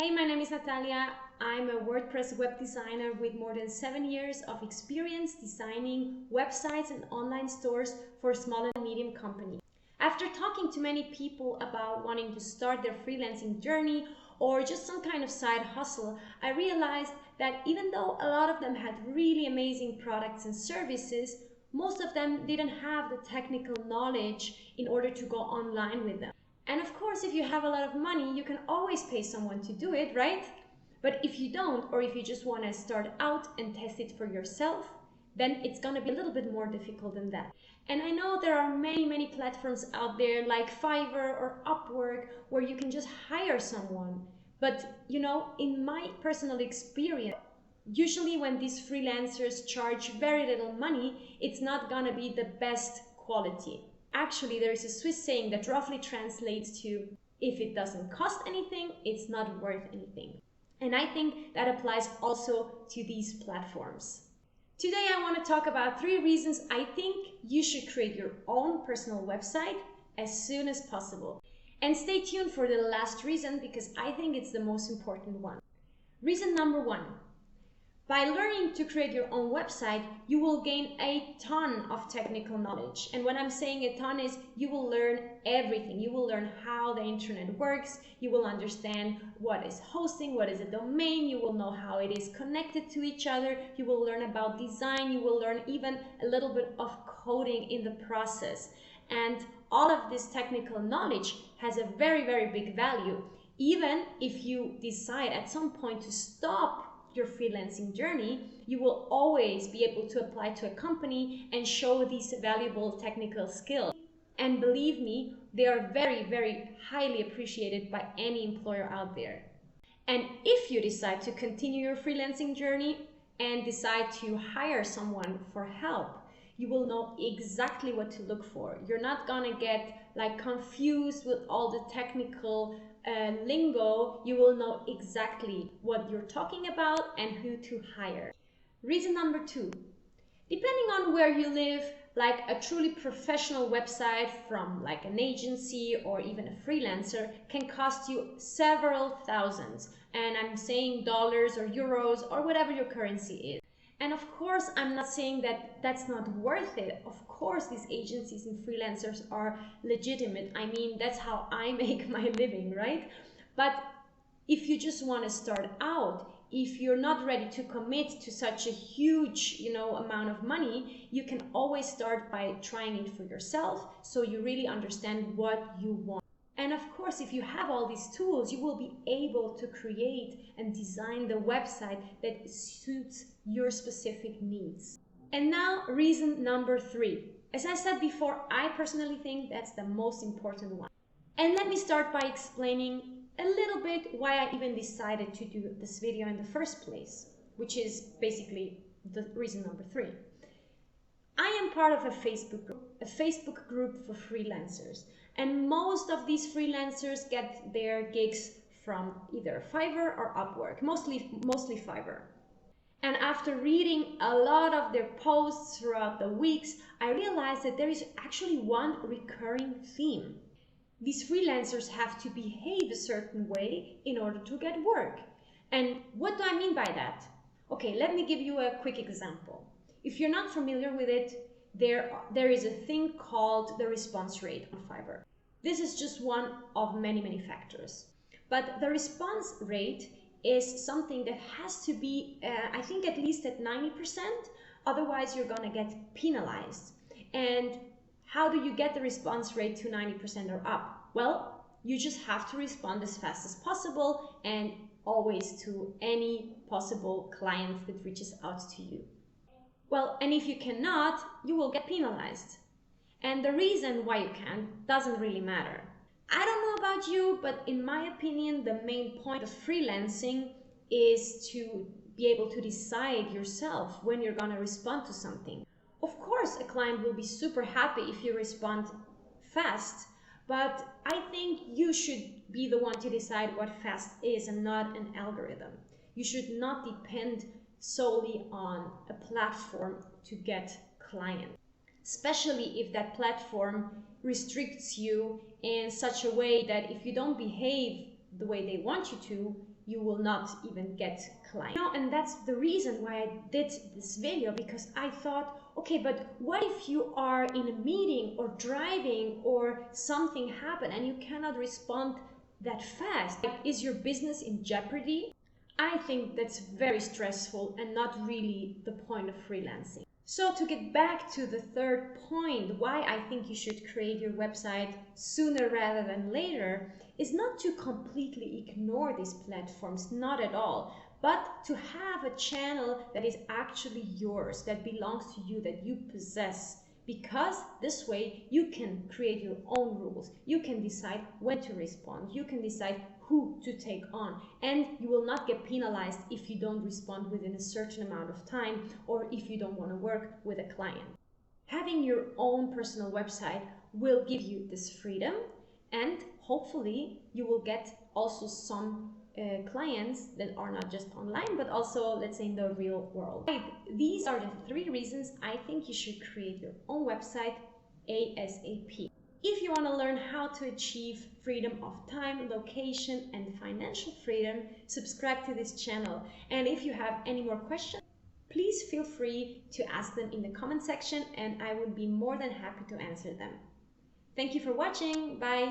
Hey, my name is Natalia. I'm a WordPress web designer with more than 7 years of experience designing websites and online stores for small and medium companies. After talking to many people about wanting to start their freelancing journey or just some kind of side hustle, I realized that even though a lot of them had really amazing products and services, most of them didn't have the technical knowledge in order to go online with them. And of course, if you have a lot of money, you can always pay someone to do it, right? But if you don't, or if you just want to start out and test it for yourself, then it's going to be a little bit more difficult than that. And I know there are many platforms out there like Fiverr or Upwork where you can just hire someone. But in my personal experience, usually when these freelancers charge very little money, it's not going to be the best quality. Actually, there is a Swiss saying that roughly translates to, if it doesn't cost anything, it's not worth anything. And I think that applies also to these platforms. Today I want to talk about 3 reasons I think you should create your own personal website as soon as possible. And stay tuned for the last reason because I think it's the most important one. Reason number 1. By learning to create your own website, you will gain a ton of technical knowledge. And when I'm saying a ton is you will learn everything. You will learn how the internet works. You will understand what is hosting, what is a domain. You will know how it is connected to each other. You will learn about design. You will learn even a little bit of coding in the process. And all of this technical knowledge has a very big value. Even if you decide at some point to stop your freelancing journey, you will always be able to apply to a company and show these valuable technical skills. And believe me, they are very highly appreciated by any employer out there. And if you decide to continue your freelancing journey and decide to hire someone for help, you will know exactly what to look for. You're not gonna get confused with all the technical lingo. You will know exactly what you're talking about and who to hire. Reason number 2. Depending on where you live, a truly professional website from an agency or even a freelancer can cost you several thousands. And I'm saying dollars or euros or whatever your currency is. And of course, I'm not saying that that's not worth it. Of course, these agencies and freelancers are legitimate. I mean, that's how I make my living, right? But if you just want to start out, if you're not ready to commit to such a huge, amount of money, you can always start by trying it for yourself so you really understand what you want. And of course, if you have all these tools, you will be able to create and design the website that suits your specific needs. And now, reason number 3. As I said before, I personally think that's the most important one. And let me start by explaining a little bit why I even decided to do this video in the first place, which is basically the reason number 3. I am part of a Facebook group for freelancers. And most of these freelancers get their gigs from either Fiverr or Upwork, mostly Fiverr. And after reading a lot of their posts throughout the weeks, I realized that there is actually one recurring theme. These freelancers have to behave a certain way in order to get work. And what do I mean by that? Okay, let me give you a quick example. If you're not familiar with it, there is a thing called the response rate on Fiverr. This is just one of many factors. But the response rate is something that has to be, I think, at least at 90%. Otherwise, you're going to get penalized. And how do you get the response rate to 90% or up? Well, you just have to respond as fast as possible and always to any possible client that reaches out to you. Well, and if you cannot, you will get penalized. And the reason why you can't doesn't really matter. I don't know about you, but in my opinion, the main point of freelancing is to be able to decide yourself when you're going to respond to something. Of course, a client will be super happy if you respond fast, but I think you should be the one to decide what fast is and not an algorithm. You should not depend solely on a platform to get clients, especially if that platform restricts you in such a way that if you don't behave the way they want you to, you will not even get clients. And that's the reason why I did this video, because I thought, okay, but what if you are in a meeting or driving or something happened and you cannot respond that fast? Like, is your business in jeopardy? I think that's very stressful and not really the point of freelancing. So to get back to the third point, why I think you should create your website sooner rather than later, is not to completely ignore these platforms, not at all, but to have a channel that is actually yours, that belongs to you, that you possess. Because this way you can create your own rules. You can decide when to respond. You can decide who to take on, and you will not get penalized if you don't respond within a certain amount of time, or if you don't want to work with a client. Having your own personal website will give you this freedom, and hopefully you will get also some clients that are not just online, but also, let's say, in the real world. These are the 3 reasons I think you should create your own website ASAP. If you want to learn how to achieve freedom of time, location, and financial freedom, subscribe to this channel. And if you have any more questions, please feel free to ask them in the comment section, and I would be more than happy to answer them. Thank you for watching. Bye.